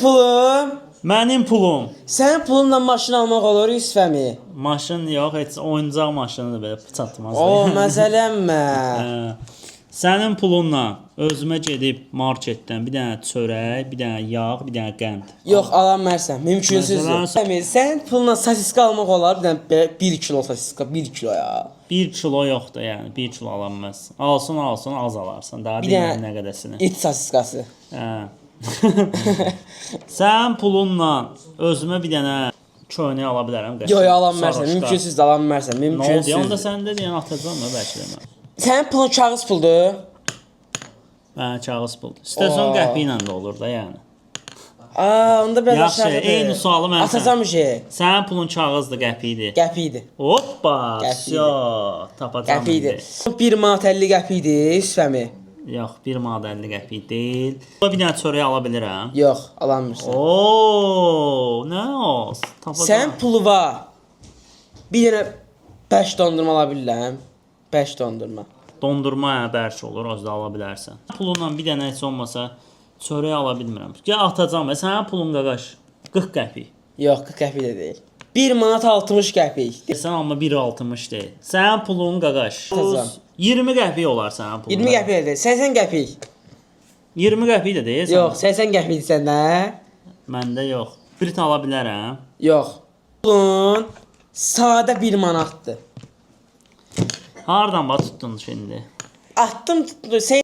pulum. Mənim pulum. Sənin pulunla maşın almaq olur, İsfəmi. Maşın yox, heç oyuncaq maşınıdır belə çatmaz. O, məsələnmə. Sənin pulunla özümə gedib marketdən bir dənə çörək, bir dənə yağ, bir dənə qənd. Yox, alamərsən, mümkünsüzdür. Sənin pulunla sosiska almaq olar, bir dənə 1 kilo sosiska, 1 kilo ya. 1 kilo yoxdur yəni, 1 kilo alanmaz. Alsın, az alarsan. Daha bilməm nə qədəsini. İt sosiskası. Sən pulunla özümə bir dənə köynək ala bilərəm. Yox, alanmərsən, mümkünsüzdür, alanmərsən, mümkünsüzdür. Nə oldu? Onda səndə deyən atacağam mı bəlkə də mən. Sənin pulun kağız puldur. Kağız puldur. İstəsən qəpik ilə də olur da yəni. Onda belə yaxşı, eyni sualı mən atacağım şey. Sənin pulun kağızdır, qəpikdir. Qəpikdir. Hoppa, vəsyo, tapacağam. Qəpikdir. 1 manat 50 qəpikdir, İsfəmi. Yox, 1 manat 50 qəpik deyil. Bir dənə çörək ala bilirəm. Yox, alamırsan. Oo, nə olsun? Tapacağam. Sən pulu var. Bir dənə 5 dondurma ala bilirəm. 5 dondurma. Dondurma bərk olur, az da ala bilərsən. Pulunla bir dənə heç olmasa çörək ala bilmirəm. Gəl atacağam. Sənin pulun qaqaş 40 qəpik. Yox, 40 qəpik də deyil. 1 manat 60 qəpik. Sən amma 1.60 deyil. Sənin pulun qaqaş 20 qəpik olar sənin pulun. 20 qəpik də deyil. 80 qəpik. 20 qəpik də deyil. Yox, 80 qəpikdir səndə. Məndə yox. Brit ala bilərəm. Yox. Pulun sadə 1 manatdır. Hardan bax tutdun şimdi? Attım,